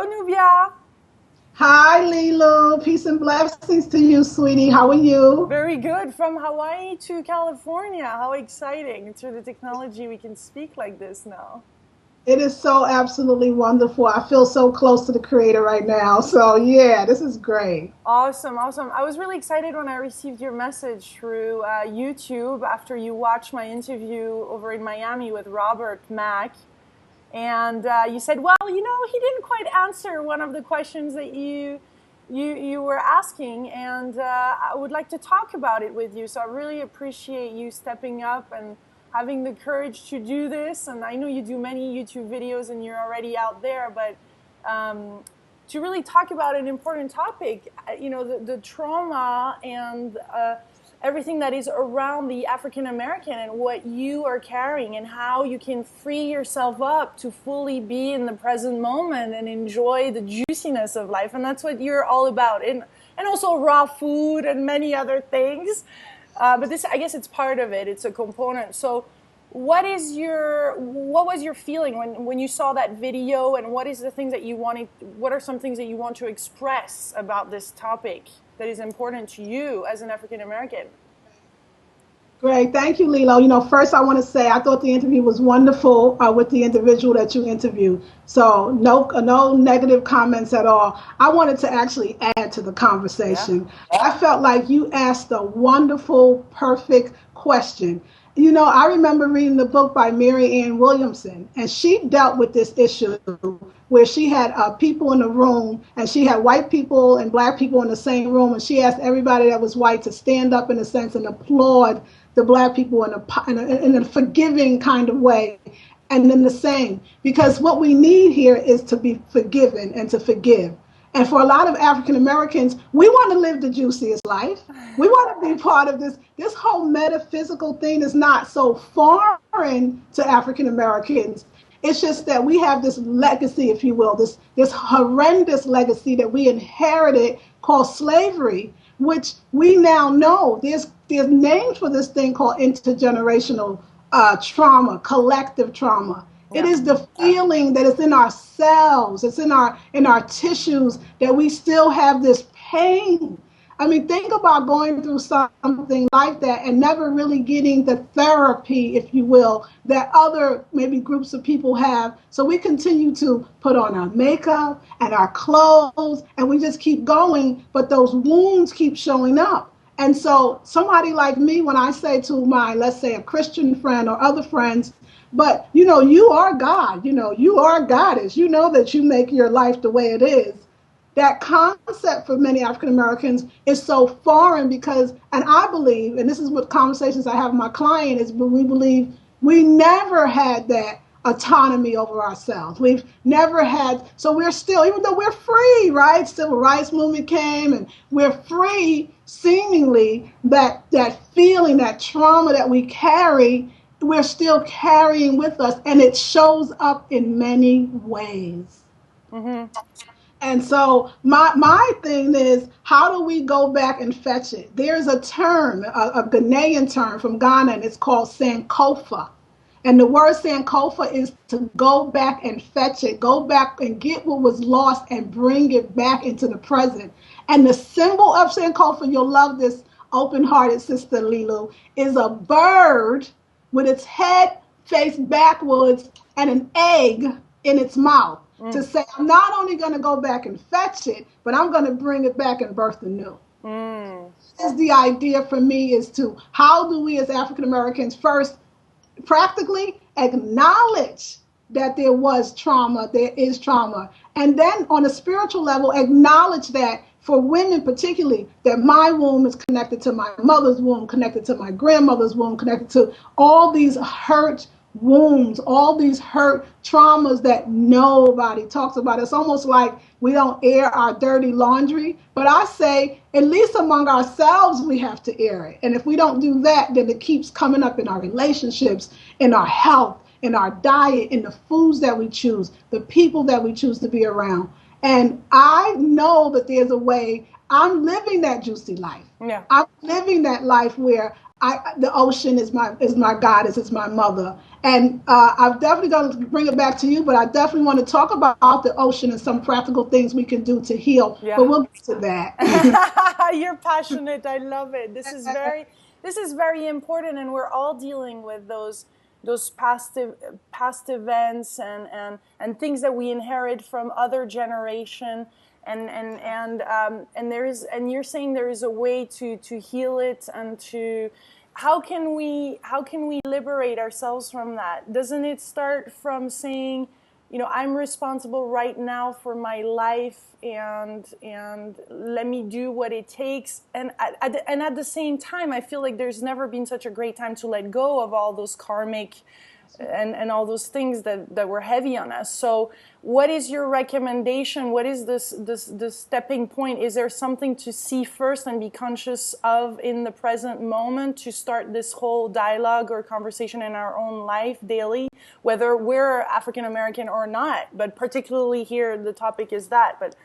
Hello, Nubia. Hi, Lilou. Peace and blessings to you, sweetie. How are you? Very good. From Hawaii to California. How exciting. Through the technology, we can speak like this now. It is so absolutely wonderful. I feel so close to the Creator right now. So, yeah, this is great. Awesome, awesome. I was really excited when I received your message through YouTube after you watched my interview over in Miami with Robert Mack. And you said, well, he didn't quite answer one of the questions that you were asking, and I would like to talk about it with you. So I really appreciate you stepping up and having the courage to do this. And I know you do many YouTube videos and you're already out there, but to really talk about an important topic, the trauma and everything that is around the African American and what you are carrying and how you can free yourself up to fully be in the present moment and enjoy the juiciness of life. And that's what you're all about. And also raw food and many other things. But this, I guess it's part of it. It's a component. So what was your feeling when you saw that video, and what are some things that you want to express about this topic that is important to you as an African American? Great. Thank you, Lilou. First I want to say I thought the interview was wonderful with the individual that you interviewed. So no negative comments at all. I wanted to actually add to the conversation. Yeah. I felt like you asked a wonderful, perfect question. I remember reading the book by Mary Ann Williamson, and she dealt with this issue where she had people in the room, and she had white people and black people in the same room, and she asked everybody that was white to stand up in a sense and applaud the black people in a forgiving kind of way, and then the same, because what we need here is to be forgiven and to forgive. And for a lot of African Americans, we want to live the juiciest life. We want to be part of this. This whole metaphysical thing is not so foreign to African Americans. It's just that we have this legacy, if you will, this horrendous legacy that we inherited called slavery, which we now know there's names for this thing called intergenerational trauma, collective trauma. Yeah. It is the feeling that it's in our cells, it's in our tissues, that we still have this pain. I mean, think about going through something like that and never really getting the therapy, if you will, that other maybe groups of people have. So we continue to put on our makeup and our clothes, and we just keep going, but those wounds keep showing up. And so somebody like me, when I say to my, let's say, a Christian friend or other friends, but, you are God, you are goddess, that you make your life the way it is. That concept for many African Americans is so foreign because, and I believe, and this is what conversations I have with my client is, but we believe we never had that autonomy over ourselves. We've never had, so we're still, even though we're free, right? Civil rights movement came and we're free, seemingly that feeling, that trauma that we carry, we're still carrying with us, and it shows up in many ways. Mm-hmm. And so my thing is, how do we go back and fetch it? There's a term, a Ghanaian term from Ghana, and it's called Sankofa. And the word Sankofa is to go back and fetch it, go back and get what was lost and bring it back into the present. And the symbol of Sankofa, you'll love this, open-hearted sister Lilou, is a bird with its head faced backwards and an egg in its mouth, to say, I'm not only going to go back and fetch it, but I'm going to bring it back and birth anew. Is the idea for me is to, how do we as African Americans first practically acknowledge that there was trauma, there is trauma, and then on a spiritual level, acknowledge that for women particularly, that my womb is connected to my mother's womb, connected to my grandmother's womb, connected to all these hurt wounds, all these hurt traumas that nobody talks about. It's almost like we don't air our dirty laundry, but I say at least among ourselves we have to air it. And if we don't do that, then it keeps coming up in our relationships, in our health, in our diet, in the foods that we choose, the people that we choose to be around. And I know that there's a way. I'm living that juicy life. Yeah. I'm living that life where the ocean is my goddess, is my mother. And I'm definitely going to bring it back to you, but I definitely want to talk about the ocean and some practical things we can do to heal. Yeah. But we'll get to that. You're passionate. I love it. This is very important, and we're all dealing with those past events and things that we inherit from other generation. And you're saying there is a way to heal it, and to how can we liberate ourselves from that? Doesn't it start from saying, I'm responsible right now for my life, and let me do what it takes. And at the same time, I feel like there's never been such a great time to let go of all those karmic and all those things that were heavy on us. So what is your recommendation? What is this stepping point? Is there something to see first and be conscious of in the present moment to start this whole dialogue or conversation in our own life daily, whether we're African American or not? But particularly here, the topic is that. But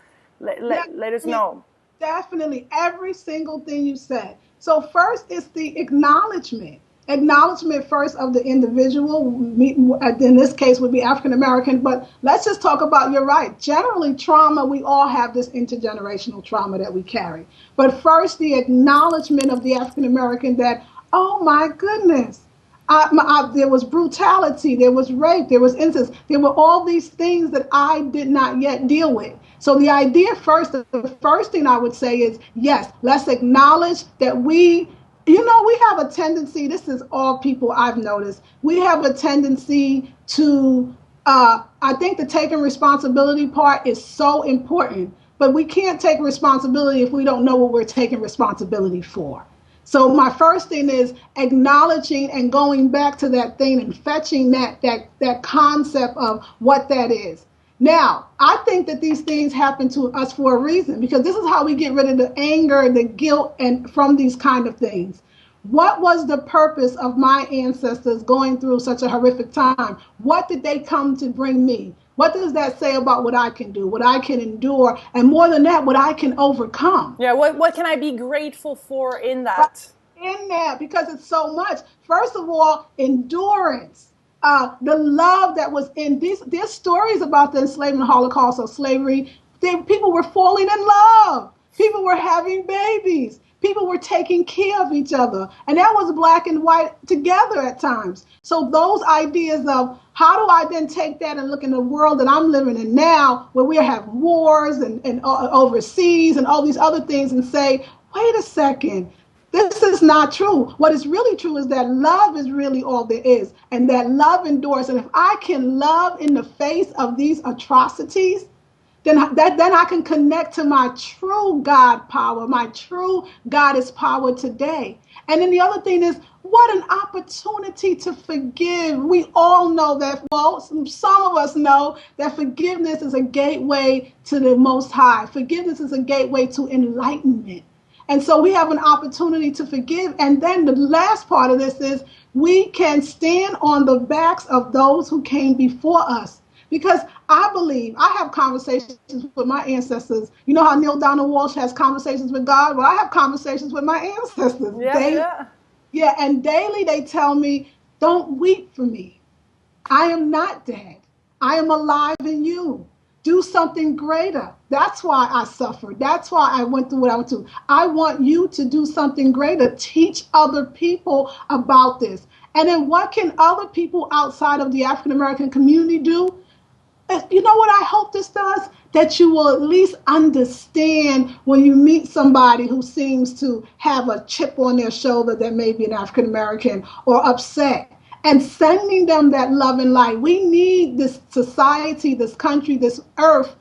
let us know. Definitely. Every single thing you said. So first is the acknowledgement. Acknowledgement first of the individual, in this case would be African American, but let's just talk about, you're right, generally trauma, we all have this intergenerational trauma that we carry. But first, the acknowledgement of the African American that, oh my goodness, there was brutality, there was rape, there was incest, there were all these things that I did not yet deal with. So the idea first, the first thing I would say is, yes, let's acknowledge that we have a tendency, this is all people I've noticed, we have a tendency to, I think the taking responsibility part is so important, but we can't take responsibility if we don't know what we're taking responsibility for. So my first thing is acknowledging and going back to that thing and fetching that concept of what that is. Now, I think that these things happen to us for a reason, because this is how we get rid of the anger, the guilt, and from these kind of things. What was the purpose of my ancestors going through such a horrific time? What did they come to bring me? What does that say about what I can do, what I can endure, and more than that, what I can overcome? Yeah, what can I be grateful for in that? In that, because it's so much. First of all, endurance. The love that was in these. There's stories about the enslavement, Holocaust, or slavery. People were falling in love. People were having babies. People were taking care of each other. And that was black and white together at times. So those ideas of how do I then take that and look in the world that I'm living in now, where we have wars and overseas and all these other things, and say, wait a second. This is not true. What is really true is that love is really all there is, and that love endures. And if I can love in the face of these atrocities, then I can connect to my true God power, my true goddess power today. And then the other thing is, what an opportunity to forgive. We all know that, well, some of us know that forgiveness is a gateway to the Most High. Forgiveness is a gateway to enlightenment. And so we have an opportunity to forgive. And then the last part of this is we can stand on the backs of those who came before us. Because I believe, I have conversations with my ancestors. You know how Neil Donald Walsh has conversations with God? Well, I have conversations with my ancestors. Yeah, and daily they tell me, don't weep for me. I am not dead. I am alive in you. Do something greater. That's why I suffered. That's why I went through what I went through. I want you to do something greater. Teach other people about this. And then what can other people outside of the African American community do? You know what I hope this does? That you will at least understand when you meet somebody who seems to have a chip on their shoulder that may be an African American or upset, and sending them that love and light. We need this society, this country, this earth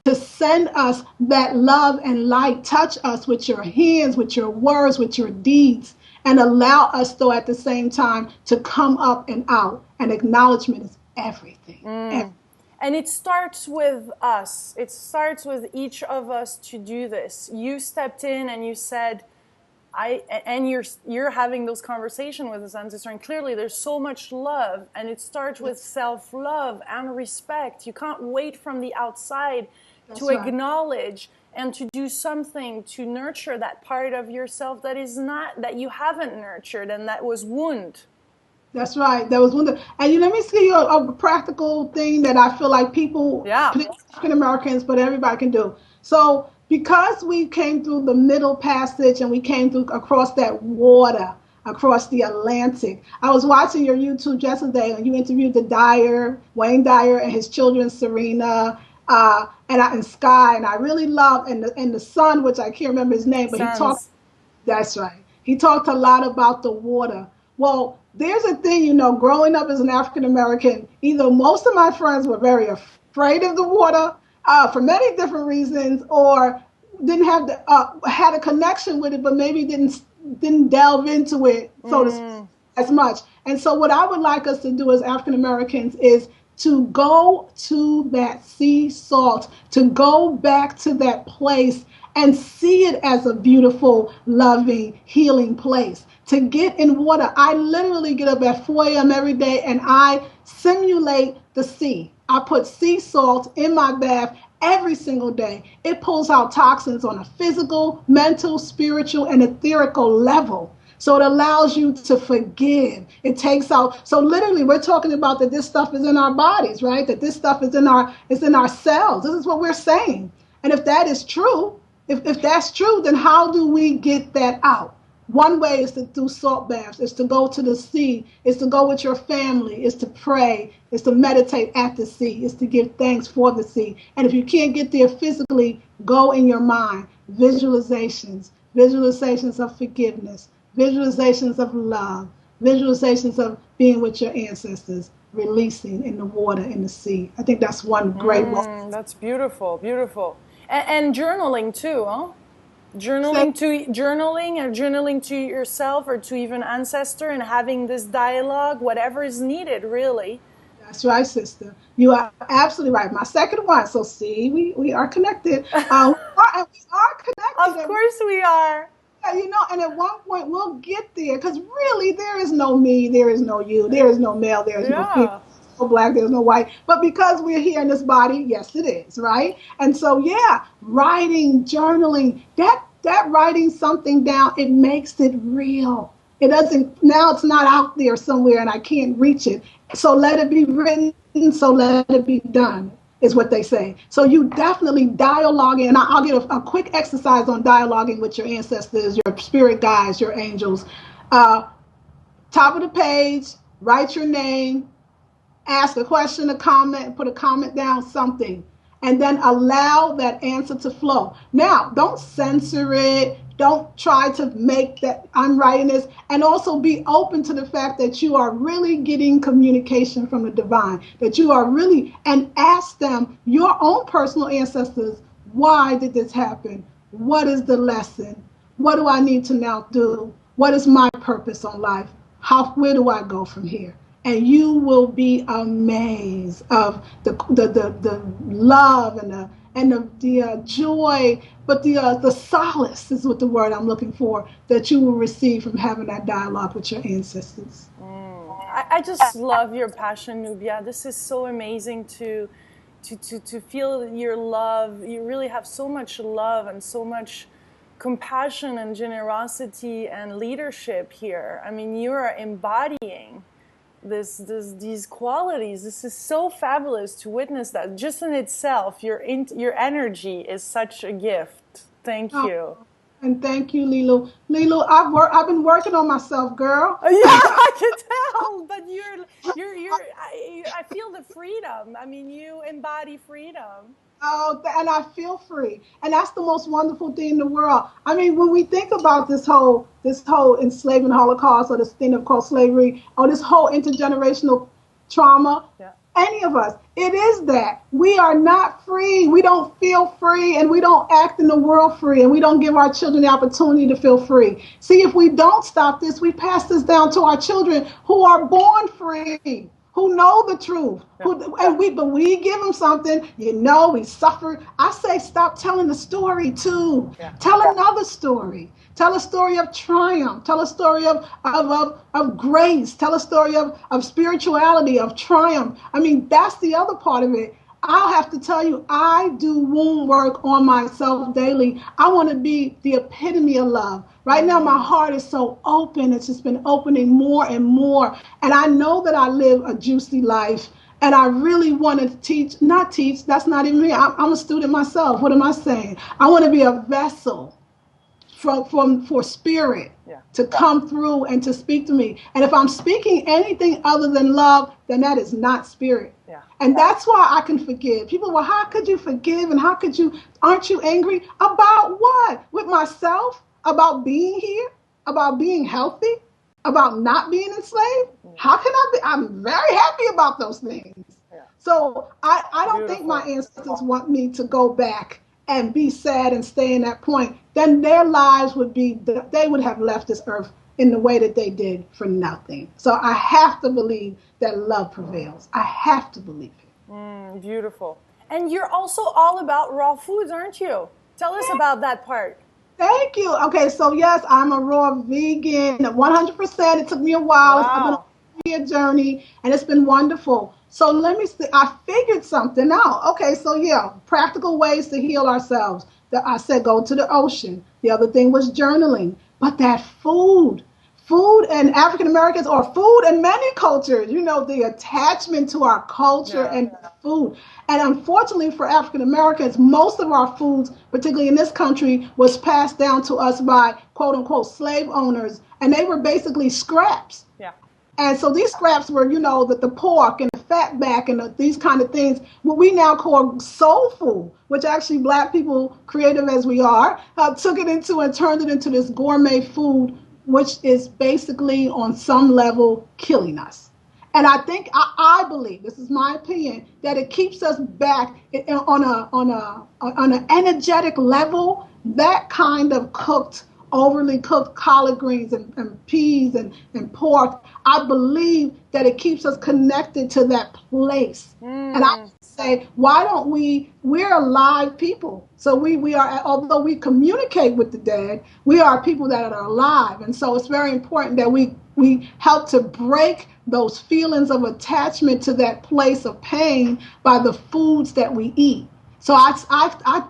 to send us that love and light. Touch us with your hands, with your words, with your deeds, and allow us, though, at the same time, to come up and out. And acknowledgement is everything. Everything. And it starts with us. It starts with each of us to do this. You stepped in and you said, and you're having those conversations with his ancestor, and clearly there's so much love, and it starts with self-love and respect. You can't wait from the outside to acknowledge and to do something to nurture that part of yourself that is not, that you haven't nurtured and that was wound. That's right. That was one. And let me see a practical thing that I feel like people, African Americans, but everybody can do. So because we came through the Middle Passage and we came through across that water, across the Atlantic. I was watching your YouTube yesterday and you interviewed Wayne Dyer, and his children, Serena, and Sky, and I really love, and the son, which I can't remember his name, but he talked. That's right. He talked a lot about the water. Well, there's a thing, growing up as an African American, either most of my friends were very afraid of the water for many different reasons, or didn't have had a connection with it, but maybe didn't delve into it to speak, as much. And so what I would like us to do as African Americans is to go to that sea salt, to go back to that place and see it as a beautiful, loving, healing place. To get in water. I literally get up at 4 a.m. every day and I simulate the sea. I put sea salt in my bath every single day. It pulls out toxins on a physical, mental, spiritual, and etherical level. So it allows you to forgive. It takes out. So literally, we're talking about that this stuff is in our bodies, right? That this stuff is in our cells. This is what we're saying. And if that is true, if that's true, then how do we get that out? One way is to do salt baths, is to go to the sea, is to go with your family, is to pray, is to meditate at the sea, is to give thanks for the sea. And if you can't get there physically, go in your mind. Visualizations of forgiveness, visualizations of love, visualizations of being with your ancestors, releasing in the water, in the sea. I think that's one great one. That's beautiful, beautiful. And journaling too, huh? Journaling to yourself or to even ancestor, and having this dialogue, whatever is needed, really. That's right, sister. You are absolutely right. My second one. So see, we are connected. We are connected. Of course we are. And at one point we'll get there, because really there is no me, there is no you, there is no male, there is no female. No black, there's no white. But because we're here in this body, yes, it is, right? And so, writing, journaling, that writing something down, it makes it real. It doesn't, now it's not out there somewhere and I can't reach it. So let it be written, so let it be done, is what they say. So you definitely dialoguing, and I'll get a quick exercise on dialoguing with your ancestors, your spirit guides, your angels. Top of the page, write your name, ask a question, a comment, put a comment down, something, and then allow that answer to flow. Now, don't censor it. Don't try to make that I'm writing this, and also be open to the fact that you are really getting communication from the divine, that you are really, and ask them, your own personal ancestors, why did this happen? What is the lesson? What do I need to now do? What is my purpose on life? Where do I go from here? And you will be amazed of the love and the joy, but the solace is what the word I'm looking for, that you will receive from having that dialogue with your ancestors. I just love your passion, Nubia. This is so amazing to feel your love. You really have so much love and so much compassion and generosity and leadership here. I mean, you are embodying these qualities. This is so fabulous to witness that. Just in itself, your energy is such a gift. Thank you. And thank you, Lilou. Lilou, I've been working on myself, girl. Yeah, I can tell. But I feel the freedom. I mean, you embody freedom. Oh, and I feel free, and that's the most wonderful thing in the world. I mean, when we think about this whole enslavement Holocaust, or this thing called slavery, or this whole intergenerational trauma, any of us, it is that we are not free. We don't feel free, and we don't act in the world free, and we don't give our children the opportunity to feel free. See, if we don't stop this, we pass this down to our children who are born free, who know the truth, but we give them something, we suffer. I say, stop telling the story too. Tell another story. Tell a story of triumph. Tell a story of grace. Tell a story of spirituality, of triumph. I mean, that's the other part of it. I'll have to tell you, I do womb work on myself daily. I want to be the epitome of love. Right now, my heart is so open. It's just been opening more and more. And I know that I live a juicy life. And I really want to teach, not teach, that's not even me. I'm a student myself. What am I saying? I want to be a vessel for spirit to come through and to speak to me. And if I'm speaking anything other than love, then that is not spirit. And that's why I can forgive. People, well, how could you forgive? And how could you, aren't you angry? About what? With myself? About being here? About being healthy? About not being enslaved? How can I be? I'm very happy about those things. So I don't think my ancestors want me to go back and be sad and stay in that point. Then their lives would be, they would have left this earth in the way that they did for nothing. So I have to believe that love prevails. I have to believe it. Beautiful. And you're also all about raw foods, aren't you? Tell us about that part. Thank you. Okay, so yes, I'm a raw vegan, 100%. It took me a while. Wow. I've been on a 3-year journey, and it's been wonderful. So let me see. I figured something out. Okay, so yeah, practical ways to heal ourselves. I said go to the ocean. The other thing was journaling. But that food and African Americans, or food in many cultures, you know, the attachment to our culture and food. And unfortunately for African Americans, most of our foods, particularly in this country, was passed down to us by quote unquote slave owners. And they were basically scraps. And so these scraps were, you know, the pork and the fat back and these kind of things, what we now call soul food, which actually Black people, creative as we are, took it into and turned it into this gourmet food, which is basically on some level killing us. And I think, I believe, this is my opinion, that it keeps us back on an energetic level. That kind of overly cooked collard greens and peas and pork, I believe that it keeps us connected to that place. And I say, why don't we're alive people. So we are, although we communicate with the dead, we are people that are alive. And so it's very important that we help to break those feelings of attachment to that place of pain by the foods that we eat. So I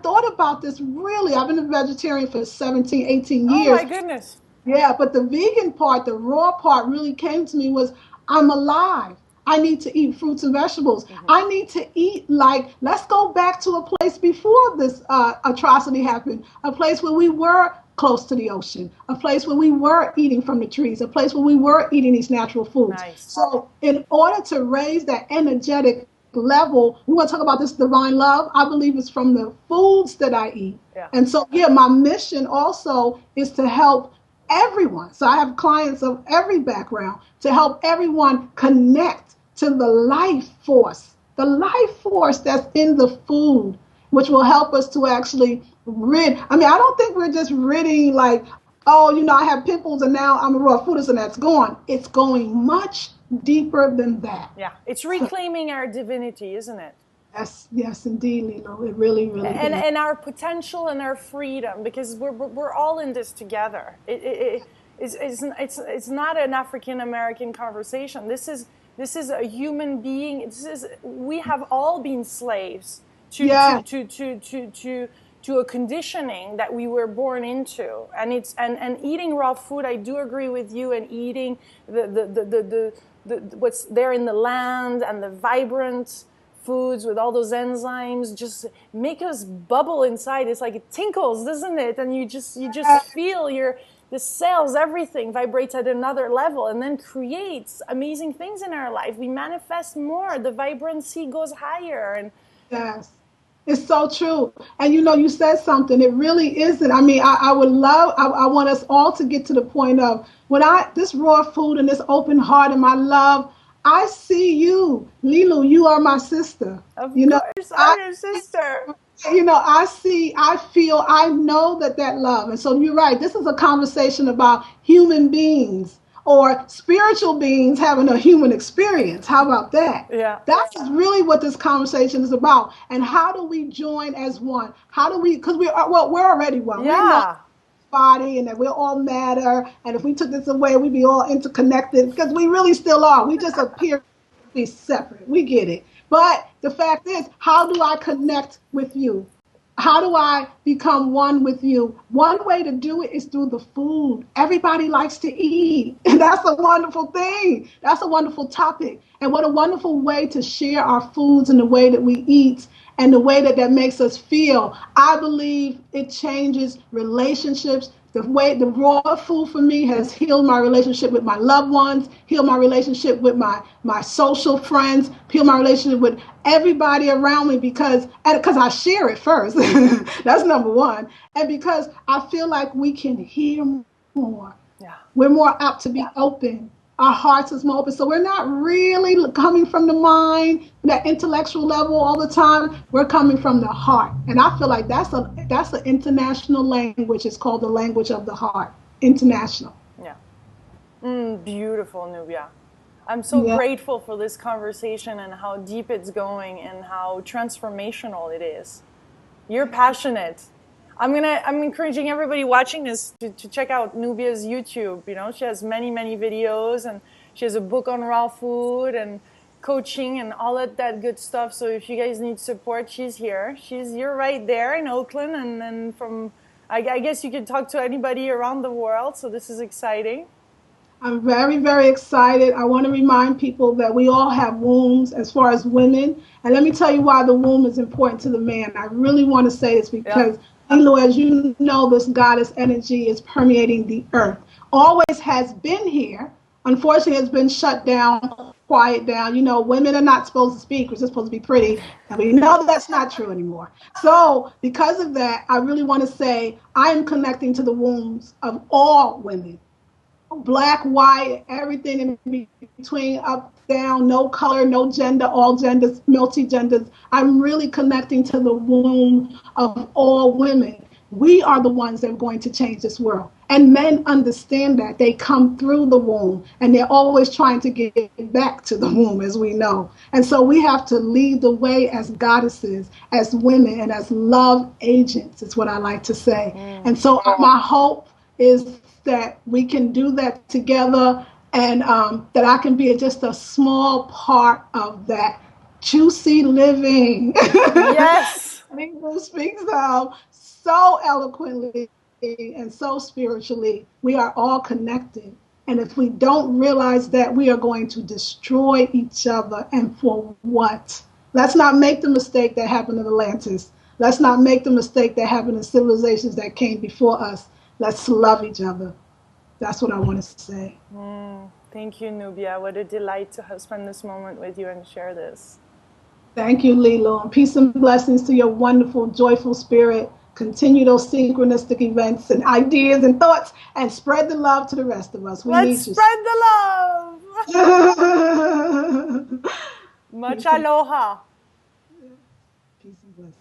thought about this really. I've been a vegetarian for 17, 18 years. Oh my goodness. Yeah, but the vegan part, the raw part really came to me was I'm alive. I need to eat fruits and vegetables. I need to eat let's go back to a place before this atrocity happened, a place where we were close to the ocean, a place where we were eating from the trees, a place where we were eating these natural foods. Nice. So in order to raise that energetic level, we want to talk about this divine love. I believe it's from the foods that I eat. And so, my mission also is to help everyone. So I have clients of every background to help everyone connect to the life force that's in the food, which will help us to actually rid. I mean, I don't think we're just ridding I have pimples and now I'm a raw foodist and that's gone. It's going much deeper than that. Yeah, it's reclaiming our divinity, isn't it? Yes, indeed, Lilou. It really is. And our potential and our freedom, because we're all in this together. It's not an African American conversation. This is a human being. We have all been slaves to a conditioning that we were born into, and eating raw food. I do agree with you, and eating the what's there in the land and the vibrant foods with all those enzymes just make us bubble inside. It's like it tinkles, doesn't it? And you just feel the cells, everything vibrates at another level and then creates amazing things in our life. We manifest more. The vibrancy goes higher. And yes. It's so true. And you said something. It really isn't. I mean, I want us all to get to the point of this raw food and this open heart and my love, I see you, Lilou, you are my sister. Of course, I'm your sister. I feel, I know that love. And so you're right. This is a conversation about human beings or spiritual beings having a human experience. How about that? Yeah. That's really what this conversation is about. And how do we join as one? How do we, because we're already one. Yeah. We're not body and that we're all matter. And if we took this away, we'd be all interconnected, because we really still are. We just appear to be separate. We get it. But the fact is, how do I connect with you? How do I become one with you? One way to do it is through the food. Everybody likes to eat. And that's a wonderful thing. That's a wonderful topic. And what a wonderful way to share our foods and the way that we eat and the way that that makes us feel. I believe it changes relationships. The raw food for me has healed my relationship with my loved ones, healed my relationship with my social friends, healed my relationship with everybody around me because I share it first. That's number one. And because I feel like we can hear more. Yeah. We're more apt to be open. Our hearts is more open. So we're not really coming from the mind, that intellectual level all the time. We're coming from the heart. And I feel like that's an international language. It's called the language of the heart. International. Yeah. Beautiful, Nubia. I'm so grateful for this conversation and how deep it's going and how transformational it is. You're passionate. I'm encouraging everybody watching this to check out Nubia's YouTube. You know, she has many videos, and she has a book on raw food and coaching and all of that good stuff. So if you guys need support, she's here. You're right there in Oakland, and then from I guess you can talk to anybody around the world. So this is exciting. I'm very excited. I want to remind people that we all have wombs as far as women. And let me tell you why the womb is important to the man. I really want to say this because, Lilou, as you know, this goddess energy is permeating the earth. Always has been here. Unfortunately, it's been shut down, quiet down. You know, women are not supposed to speak. We're just supposed to be pretty. And we know that's not true anymore. So because of that, I really want to say I am connecting to the wombs of all women. Black, white, everything in between, up, down, no color, no gender, all genders, multi-genders. I'm really connecting to the womb of all women. We are the ones that are going to change this world. And men understand that. They come through the womb, and they're always trying to get back to the womb, as we know. And so we have to lead the way as goddesses, as women, and as love agents, is what I like to say. And so my hope is that we can do that together, and that I can be just a small part of that juicy living. Yes. Lilou speaks of so eloquently and so spiritually. We are all connected. And if we don't realize that, we are going to destroy each other. And for what? Let's not make the mistake that happened in Atlantis. Let's not make the mistake that happened in civilizations that came before us. Let's love each other. That's what I want to say. Thank you, Nubia. What a delight to spend this moment with you and share this. Thank you, Lilou. And peace and blessings to your wonderful, joyful spirit. Continue those synchronistic events and ideas and thoughts, and spread the love to the rest of us. Let's spread the love. Much aloha. Peace and blessings.